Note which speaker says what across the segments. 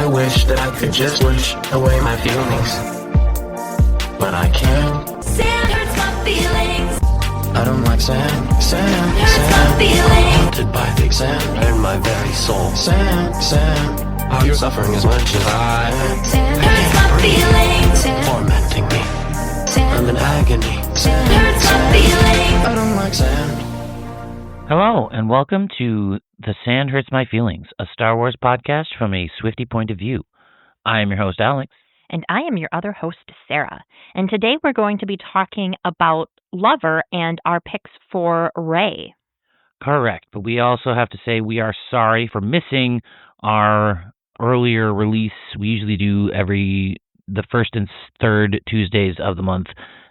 Speaker 1: I wish that I could just wish away my feelings, but I can't.
Speaker 2: Sand hurts my feelings.
Speaker 1: I don't like sand.
Speaker 2: Hurts my feelings.
Speaker 1: Haunted by big sand in my very soul. Sand. Are you suffering as much as I am?
Speaker 2: Sand
Speaker 1: I
Speaker 2: hurts
Speaker 1: can't
Speaker 2: my
Speaker 1: breathe.
Speaker 2: feelings.
Speaker 1: Tormenting me. I'm in agony.
Speaker 2: Sand hurts my feelings.
Speaker 1: I don't like sand.
Speaker 3: Hello, and welcome to The Sand Hurts My Feelings, a Star Wars podcast from a Swiftie point of view. I am your host, Alex.
Speaker 4: And I am your other host, Sarah. And today we're going to be talking about Lover and our picks for Rey.
Speaker 3: Correct, but we also have to say we are sorry for missing our earlier release. We usually do the first and third Tuesdays of the month,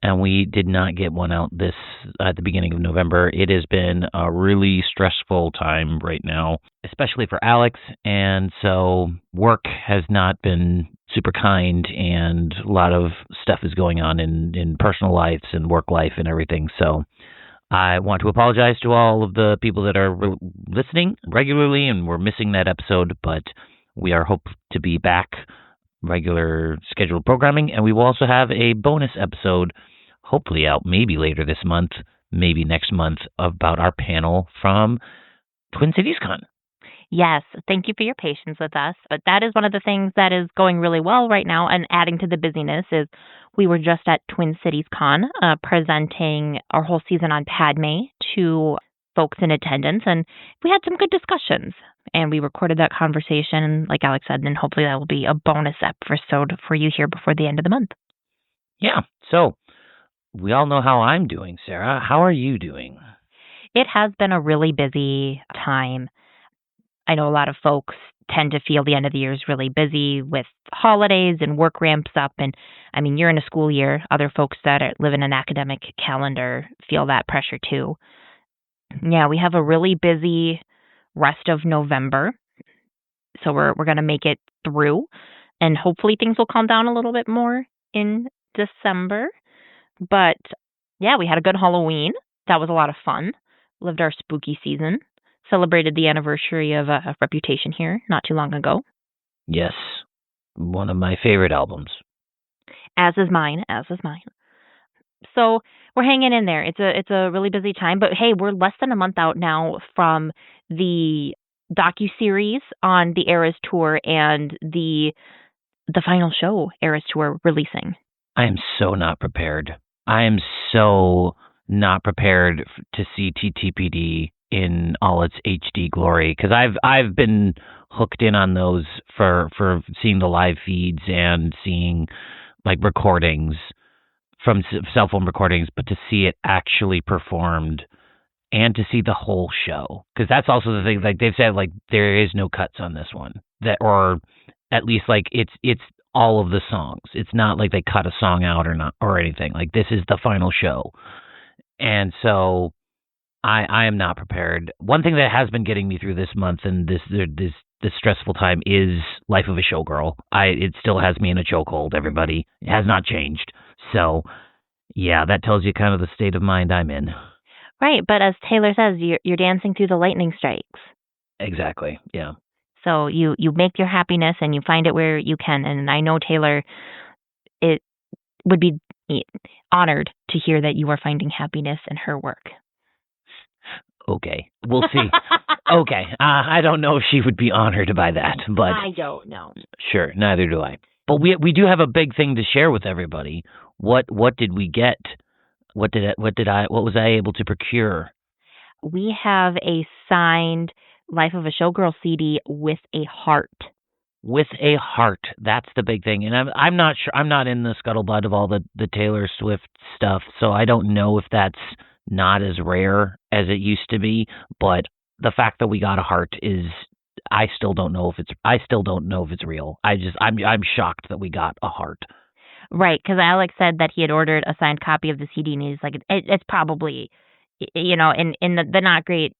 Speaker 3: and we did not get one out this at the beginning of November. It has been a really stressful time right now, especially for Alex, and so work has not been super kind, and a lot of stuff is going on in personal lives and work life and everything. So I want to apologize to all of the people that are listening regularly and we're missing that episode, but we are hope to be back regular scheduled programming, and we will also have a bonus episode hopefully out maybe later this month, maybe next month, about our panel from Twin Cities Con.
Speaker 4: Yes, thank you for your patience with us. But that is one of the things that is going really well right now, and adding to the busyness is we were just at Twin Cities Con presenting our whole season on Padme to folks in attendance, and we had some good discussions. And we recorded that conversation, like Alex said, and hopefully that will be a bonus episode for you here before the end of the month.
Speaker 3: Yeah, so we all know how I'm doing, Sarah. How are you doing?
Speaker 4: It has been a really busy time. I know a lot of folks tend to feel the end of the year is really busy with holidays and work ramps up. And I mean, you're in a school year. Other folks that live in an academic calendar feel that pressure too. Yeah, we have a really busy rest of November. So we're going to make it through. And hopefully things will calm down a little bit more in December. But yeah, we had a good Halloween. That was a lot of fun. Lived our spooky season. Celebrated the anniversary of Reputation here not too long ago.
Speaker 3: Yes, one of my favorite albums.
Speaker 4: As is mine. So we're hanging in there. It's a really busy time, but hey, we're less than a month out now from the docuseries on the Eras Tour and the final show Eras Tour releasing.
Speaker 3: I am so not prepared. I am so not prepared to see TTPD in all its HD glory, because I've been hooked in on those for seeing the live feeds and seeing like recordings from cell phone recordings, but to see it actually performed and to see the whole show, because that's also the thing. Like they've said, like there is no cuts on this one, that or at least like it's all of the songs. It's not like they cut a song out or anything. Like this is the final show, and so I am not prepared. One thing that has been getting me through this month and this stressful time is Life of a Showgirl. It still has me in a chokehold, everybody. It has not changed. So, yeah, that tells you kind of the state of mind I'm in.
Speaker 4: Right, but as Taylor says, you're dancing through the lightning strikes.
Speaker 3: Exactly, yeah.
Speaker 4: So you make your happiness and you find it where you can. And I know Taylor, it would be honored to hear that you are finding happiness in her work.
Speaker 3: Okay, we'll see. Okay, I don't know if she would be honored by that, but
Speaker 4: I don't know.
Speaker 3: Sure, neither do I. But we do have a big thing to share with everybody. What did we get? What was I able to procure?
Speaker 4: We have a signed Life of a Showgirl CD with a heart.
Speaker 3: With a heart, that's the big thing. And I'm not sure. I'm not in the scuttlebutt of all the Taylor Swift stuff, so I don't know if that's not as rare as it used to be, but the fact that we got a heart is, I still don't know if it's real. I'm shocked that we got a heart.
Speaker 4: Right, because Alex said that he had ordered a signed copy of the CD, and he's like, it's probably, in the not great,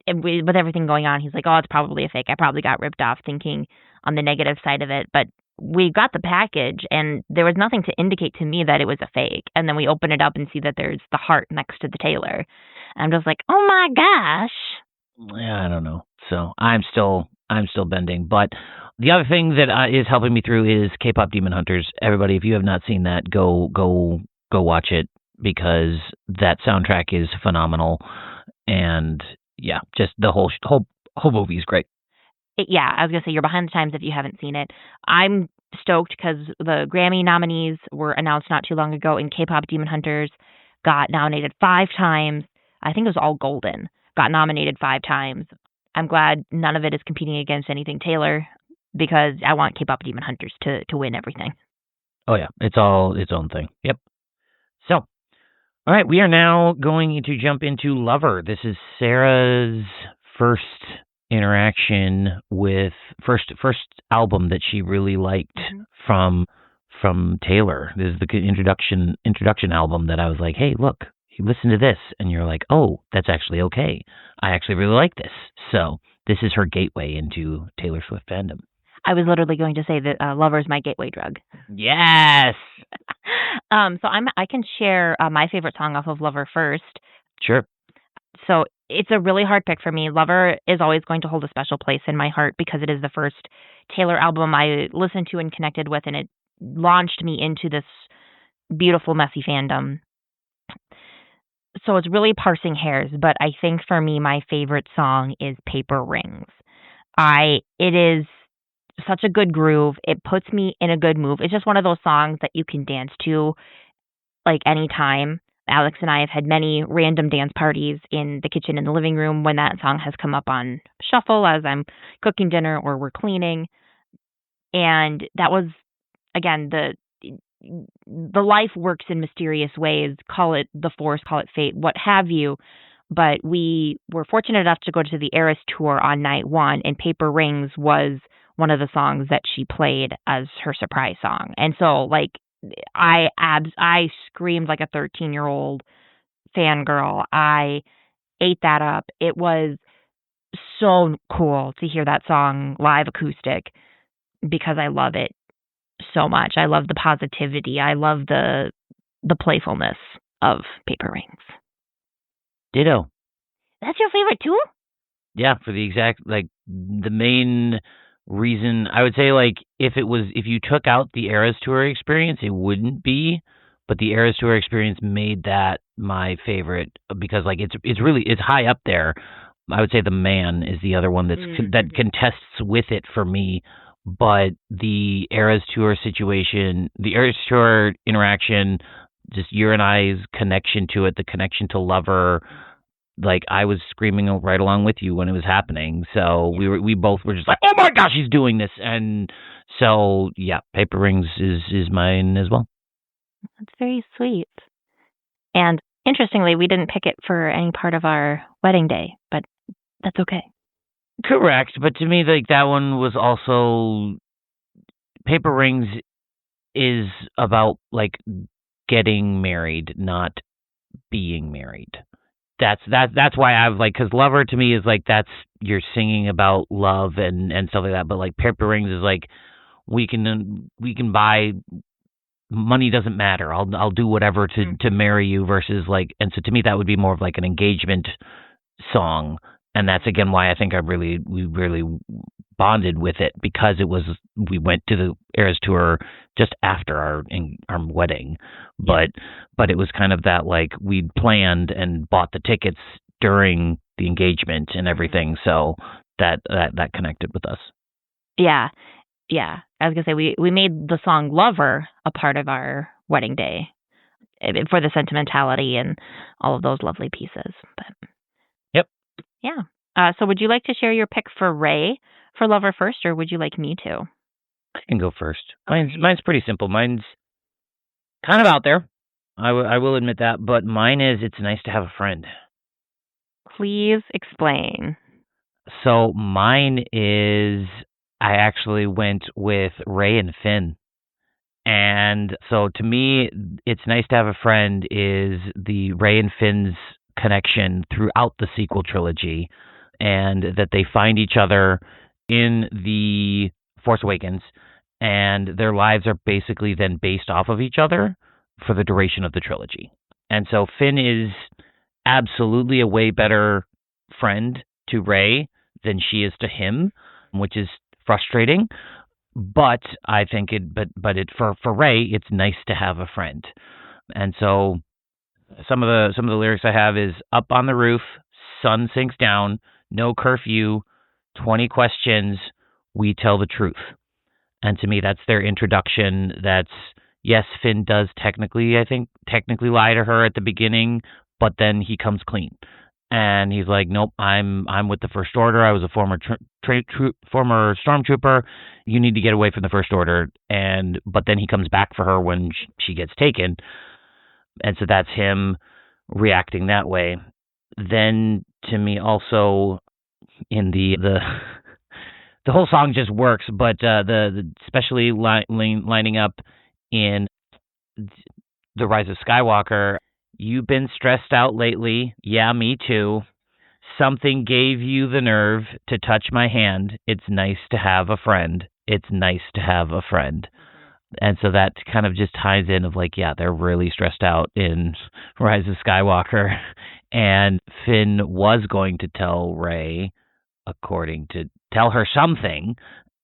Speaker 4: with everything going on, he's like, oh, it's probably a fake. I probably got ripped off, thinking on the negative side of it, but we got the package and there was nothing to indicate to me that it was a fake. And then we open it up and see that there's the heart next to the Taylor. I'm just like, oh my gosh.
Speaker 3: Yeah, I don't know. So I'm still bending, but The other thing that is helping me through is K-pop Demon Hunters. Everybody, if you have not seen that, go watch it because that soundtrack is phenomenal, and yeah, just the whole movie is great.
Speaker 4: I was gonna say you're behind the times if you haven't seen it. I'm stoked because the Grammy nominees were announced not too long ago, and K-pop Demon Hunters got nominated 5 times. I think it was all golden. Got nominated 5 times. I'm glad none of it is competing against anything Taylor because I want K-pop Demon Hunters to win everything.
Speaker 3: Oh yeah, it's all its own thing. Yep. So, all right, we are now going to jump into Lover. This is Sarah's first interaction with first album that she really liked from Taylor. This is the introduction album that I was like, hey, look, you listen to this, and you're like, oh, that's actually okay. I actually really like this. So this is her gateway into Taylor Swift fandom.
Speaker 4: I was literally going to say that Lover is my gateway drug.
Speaker 3: Yes.
Speaker 4: So I can share my favorite song off of Lover first.
Speaker 3: Sure.
Speaker 4: So it's a really hard pick for me. Lover is always going to hold a special place in my heart because it is the first Taylor album I listened to and connected with, and it launched me into this beautiful, messy fandom. So it's really parsing hairs, but I think for me, my favorite song is Paper Rings. It is such a good groove. It puts me in a good mood. It's just one of those songs that you can dance to like anytime. Alex and I have had many random dance parties in the kitchen and the living room when that song has come up on shuffle as I'm cooking dinner or we're cleaning. And that was, again, the life works in mysterious ways. Call it the force, call it fate, what have you. But we were fortunate enough to go to the Eras tour on night 1, and Paper Rings was one of the songs that she played as her surprise song. And so, like, I screamed like a 13-year-old fangirl. I ate that up. It was so cool to hear that song live acoustic because I love it so much. I love the positivity. I love the playfulness of Paper Rings.
Speaker 3: Ditto.
Speaker 4: That's your favorite too?
Speaker 3: Yeah, for the exact, like, the main reason, I would say, like, if you took out the Eras Tour experience, it wouldn't be, but the Eras Tour experience made that my favorite because, like, it's high up there. I would say The Man is the other one that contests with it for me, but the Eras Tour situation, the Eras Tour interaction, just your and I's connection to it, the connection to Lover, like, I was screaming right along with you when it was happening. So we both were just like, oh my gosh, he's doing this. And so, yeah, Paper Rings is mine as well.
Speaker 4: That's very sweet. And interestingly, we didn't pick it for any part of our wedding day, but that's okay.
Speaker 3: Correct. But to me, like, that one was also, Paper Rings is about, like, getting married, not being married. That's why I've, like, because Lover to me is like, that's, you're singing about love and stuff like that, but like Paper Rings is like, we can buy, money doesn't matter, I'll do whatever to marry you, versus like, and so to me that would be more of like an engagement song, and that's again why I think we really bonded with it, because we went to the Eras tour just after our wedding, but it was kind of that, like, we'd planned and bought the tickets during the engagement and everything, so that connected with us. Yeah. I was gonna say we made the song Lover a part of our wedding day for the sentimentality and all of those lovely pieces. But yep.
Speaker 4: Yeah. So would you like to share your pick for Rey for Lover first, or would you like me to?
Speaker 3: I can go first.
Speaker 4: Okay.
Speaker 3: Mine's pretty simple. Mine's kind of out there. I will admit that, but mine is It's Nice to Have a Friend.
Speaker 4: Please explain.
Speaker 3: So mine is, I actually went with Rey and Finn. And so to me, It's Nice to Have a Friend is the Rey and Finn's connection throughout the sequel trilogy, and that they find each other in the Force Awakens, and their lives are basically then based off of each other for the duration of the trilogy. And so Finn is absolutely a way better friend to Rey than she is to him, which is frustrating. But I think for Rey, it's nice to have a friend. And so some of the lyrics I have is up on the roof, sun sinks down, no curfew, 20 questions, we tell the truth. And to me, that's their introduction. That's, yes, Finn does technically lie to her at the beginning, but then he comes clean. And he's like, nope, I'm with the First Order. I was a former former stormtrooper. You need to get away from the First Order. But then he comes back for her when she gets taken. And so that's him reacting that way. Then to me also in the the whole song just works, but the especially lining up in The Rise of Skywalker, you've been stressed out lately. Yeah, me too. Something gave you the nerve to touch my hand. It's nice to have a friend. It's nice to have a friend. And so that kind of just ties in of like, yeah, they're really stressed out in Rise of Skywalker. And Finn was going to tell Rey, tell her something.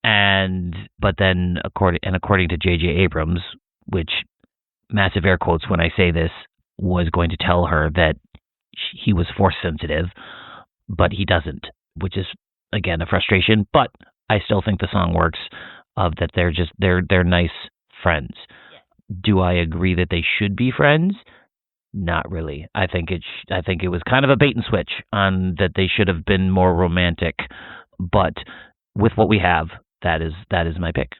Speaker 3: But then according to J.J. Abrams, which massive air quotes when I say this, was going to tell her that he was force sensitive, but he doesn't, which is again a frustration. But I still think the song works. Of that they're nice friends. Do I agree that they should be friends? Not really. I think it was kind of a bait and switch on that they should have been more romantic. But with what we have, that is my pick.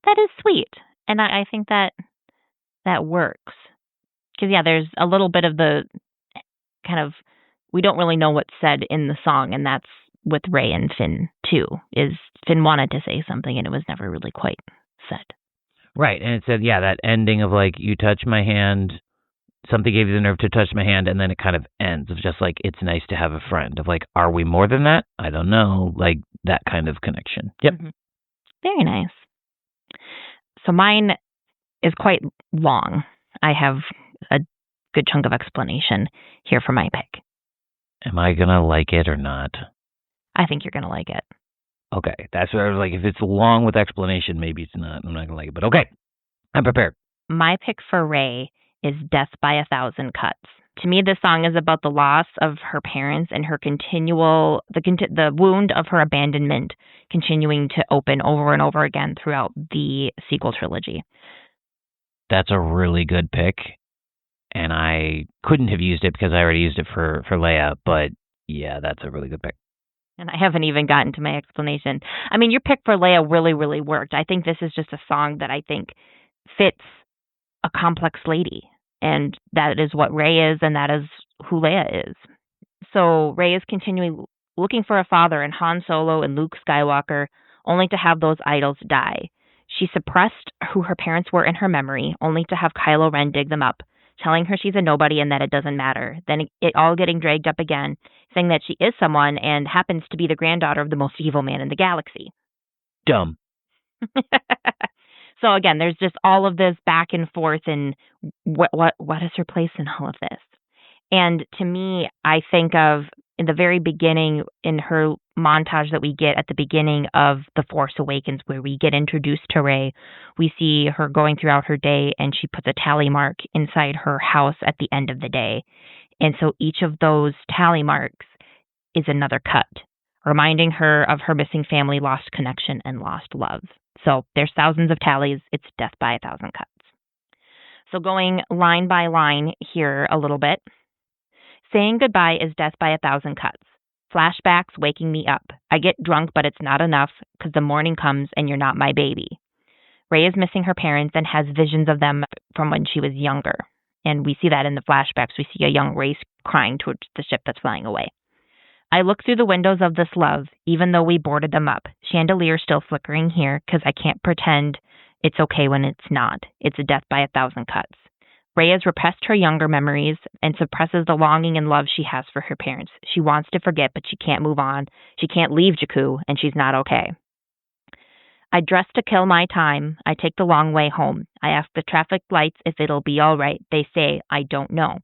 Speaker 4: That is sweet, and I think that works. Because yeah, there's a little bit of the kind of, we don't really know what's said in the song, and that's with Rey and Finn too. Is Finn wanted to say something and it was never really quite said.
Speaker 3: Right, and it said, yeah, that ending of like, you touch my hand, something gave you the nerve to touch my hand, and then it kind of ends of just like, it's nice to have a friend. Of like, are we more than that? I don't know. Like that kind of connection. Yep.
Speaker 4: Mm-hmm. Very nice. So mine is quite long. I have a good chunk of explanation here for my pick.
Speaker 3: Am I going to like it or not?
Speaker 4: I think you're going to like it.
Speaker 3: Okay, that's what I was like. If it's long with explanation, maybe it's not. I'm not going to like it, but okay. I'm prepared.
Speaker 4: My pick for Rey is Death by a Thousand Cuts. To me, this song is about the loss of her parents and her the wound of her abandonment continuing to open over and over again throughout the sequel trilogy.
Speaker 3: That's a really good pick, and I couldn't have used it because I already used it for Leia, but yeah, that's a really good pick.
Speaker 4: And I haven't even gotten to my explanation. I mean, your pick for Leia really, really worked. I think this is just a song that I think fits a complex lady. And that is what Rey is, and that is who Leia is. So Rey is continually looking for a father in Han Solo and Luke Skywalker, only to have those idols die. She suppressed who her parents were in her memory, only to have Kylo Ren dig them up, telling her she's a nobody and that it doesn't matter. Then it all getting dragged up again, saying that she is someone and happens to be the granddaughter of the most evil man in the galaxy.
Speaker 3: Dumb.
Speaker 4: So again, there's just all of this back and forth, and what is her place in all of this? And to me, I think of in the very beginning, in her montage that we get at the beginning of The Force Awakens, where we get introduced to Rey, we see her going throughout her day, and she puts a tally mark inside her house at the end of the day. And so each of those tally marks is another cut, reminding her of her missing family, lost connection, and lost love. So there's thousands of tallies. It's death by a thousand cuts. So going line by line here a little bit. Saying goodbye is death by a thousand cuts. Flashbacks waking me up. I get drunk, but it's not enough because the morning comes and you're not my baby. Rey is missing her parents and has visions of them from when she was younger. And we see that in the flashbacks. We see a young Rey crying towards the ship that's flying away. I look through the windows of this love, even though we boarded them up. Chandelier still flickering here because I can't pretend it's okay when it's not. It's a death by a thousand cuts. Rey has repressed her younger memories and suppresses the longing and love she has for her parents. She wants to forget, but she can't move on. She can't leave Jakku, and she's not okay. I dress to kill my time. I take the long way home. I ask the traffic lights if it'll be all right. They say, I don't know.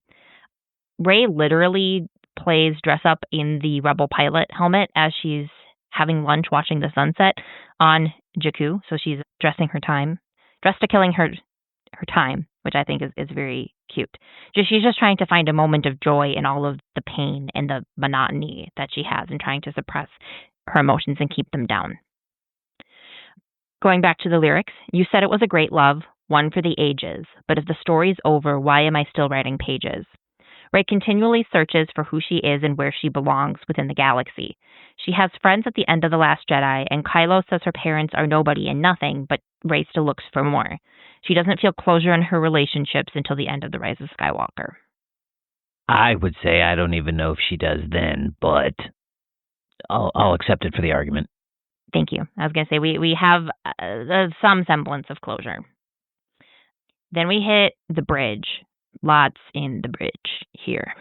Speaker 4: Rey literally plays dress up in the Rebel pilot helmet as she's having lunch, watching the sunset on Jakku. So she's dressed to killing her time, which I think is very cute. She's just trying to find a moment of joy in all of the pain and the monotony that she has and trying to suppress her emotions and keep them down. Going back to the lyrics, you said it was a great love, one for the ages, but if the story's over, why am I still writing pages? Rey continually searches for who she is and where she belongs within the galaxy. She has friends at the end of The Last Jedi, and Kylo says her parents are nobody and nothing, but Rey still looks for more. She doesn't feel closure in her relationships until the end of The Rise of Skywalker.
Speaker 3: I would say I don't even know if she does then, but I'll accept it for the argument.
Speaker 4: Thank you. I was going to say we have some semblance of closure. Then we hit the bridge. Lots in the bridge here.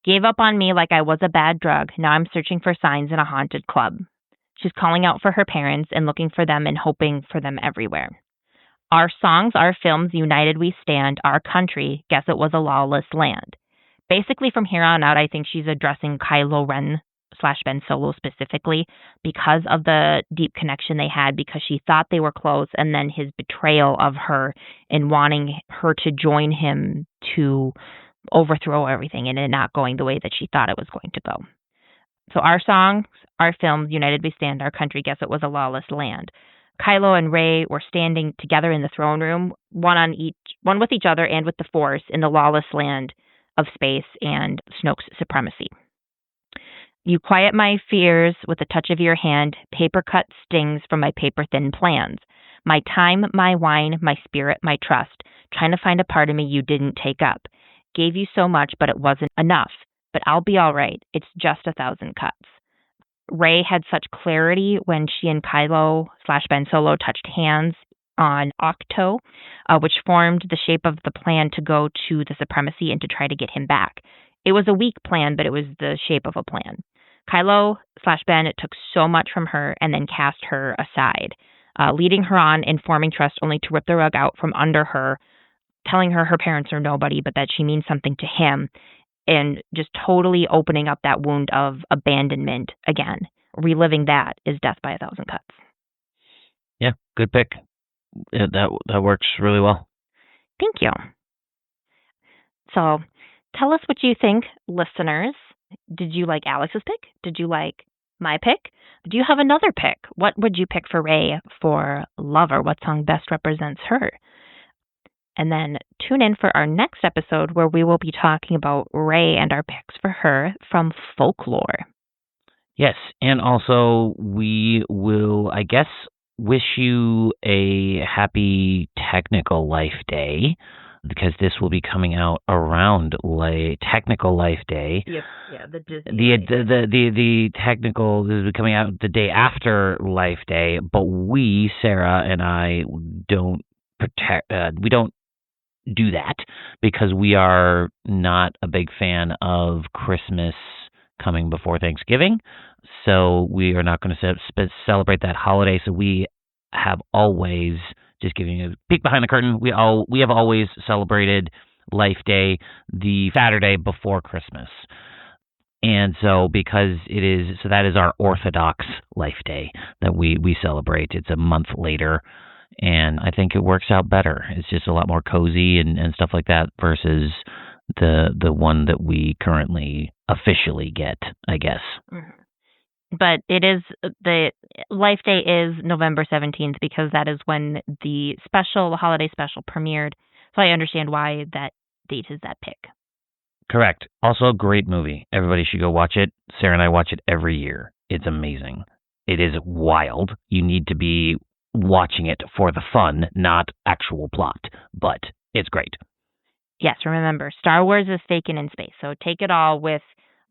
Speaker 4: Gave up on me like I was a bad drug. Now I'm searching for signs in a haunted club. She's calling out for her parents and looking for them and hoping for them everywhere. Our songs, our films, united we stand. Our country, guess it was a lawless land. Basically, from here on out, I think she's addressing Kylo Ren / Ben Solo specifically because of the deep connection they had, because she thought they were close, and then his betrayal of her and wanting her to join him to overthrow everything and it not going the way that she thought it was going to go. So our songs, our films, united we stand, our country, guess it was a lawless land. Kylo and Rey were standing together in the throne room, one with each other and with the Force in the lawless land of space and Snoke's supremacy. You quiet my fears with a touch of your hand, paper cut stings from my paper-thin plans. My time, my wine, my spirit, my trust, trying to find a part of me you didn't take up. Gave you so much, but it wasn't enough. But I'll be all right. It's just 1,000 cuts. Rey had such clarity when she and Kylo / Ben Solo touched hands on Octo, which formed the shape of the plan to go to the supremacy and to try to get him back. It was a weak plan, but it was the shape of a plan. Kylo / Ben took so much from her and then cast her aside, leading her on and forming trust only to rip the rug out from under her, telling her her parents are nobody, but that she means something to him, and just totally opening up that wound of abandonment again. Reliving that is death by 1,000 cuts.
Speaker 3: Yeah, good pick. Yeah, that works really well.
Speaker 4: Thank you. So tell us what you think, listeners. Did you like Alex's pick? Did you like my pick? Do you have another pick? What would you pick for Rey for Lover? What song best represents her? And then tune in for our next episode where we will be talking about Rey and our picks for her from Folklore.
Speaker 3: Yes, and also we will, I guess, wish you a happy Technical Life Day, because this will be coming out around Technical Life Day.
Speaker 4: Yep. Yeah, the Disney.
Speaker 3: The technical this will be coming out the day after Life Day, but we, Sarah and I, don't do that because we are not a big fan of Christmas coming before Thanksgiving. So we are not going to celebrate that holiday. So we have always, just giving you a peek behind the curtain, we have always celebrated Life Day the Saturday before Christmas. And so that is our Orthodox Life Day that we celebrate. It's a month later. And I think it works out better. It's just a lot more cozy and stuff like that versus the one that we currently officially get, I guess.
Speaker 4: Mm-hmm. But it is, the Life Day is November 17th because that is when the holiday special premiered. So I understand why that date is that pick.
Speaker 3: Correct. Also a great movie. Everybody should go watch it. Sarah and I watch it every year. It's amazing. It is wild. You need to be watching it for the fun, not actual plot, but it's great.
Speaker 4: Yes, remember, Star Wars is fake and in space, so take it all with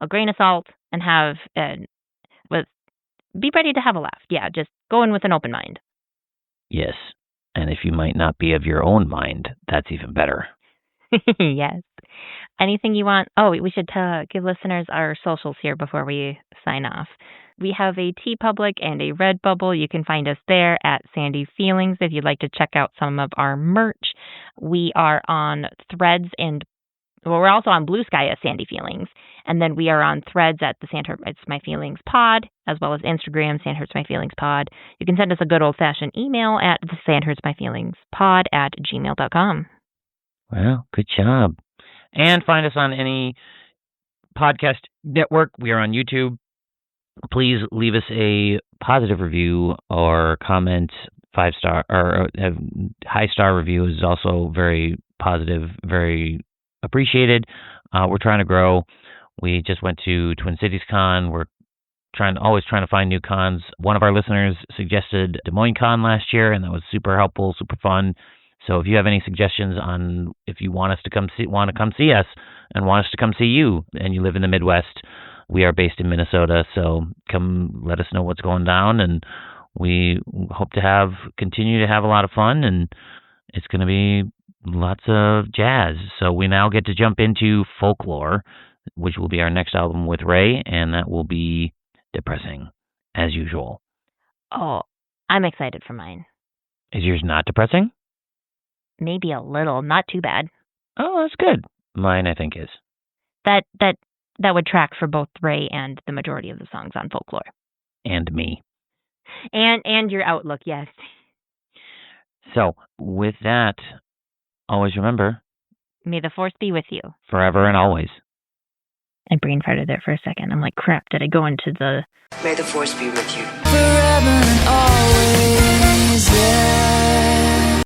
Speaker 4: a grain of salt and be ready to have a laugh. Yeah, just go in with an open mind.
Speaker 3: Yes, and if you might not be of your own mind, that's even better.
Speaker 4: Yes. Anything you want? Oh, we should give listeners our socials here before we sign off. We have a TeePublic and a Redbubble. You can find us there at Sandy Feelings if you'd like to check out some of our merch. We are on Threads and Well, we're also on Blue Sky as Sandy Feelings. And then we are on Threads at the Sand Hurts My Feelings Pod, as well as Instagram, Sand Hurts My Feelings Pod. You can send us a good old-fashioned email at the sandhurtsmyfeelingspod@gmail.com.
Speaker 3: Well, good job. And find us on any podcast network. We are on YouTube. Please leave us a positive review or comment. 5-star or a high-star review is also very positive, very appreciated. We're trying to grow. We just went to Twin Cities Con. We're always trying to find new cons. One of our listeners suggested Des Moines Con last year, and that was super helpful, super fun. So if you have any suggestions on if you want to come see us and want us to come see you, and you live in the Midwest, we are based in Minnesota. So come let us know what's going down, and we hope to continue to have a lot of fun, and it's going to be lots of jazz. So we now get to jump into Folklore, which will be our next album with Ray, and that will be depressing, as usual.
Speaker 4: Oh, I'm excited for mine.
Speaker 3: Is yours not depressing?
Speaker 4: Maybe a little, not too bad.
Speaker 3: Oh, that's good. Mine, I think, is.
Speaker 4: That would track for both Ray and the majority of the songs on Folklore.
Speaker 3: And me.
Speaker 4: And your outlook, yes.
Speaker 3: So, with that, always remember,
Speaker 4: may the force be with you.
Speaker 3: Forever and always.
Speaker 4: I brain farted there for a second. I'm like, crap, did I go into the...
Speaker 5: May the force be with you.
Speaker 6: Forever and always, yeah.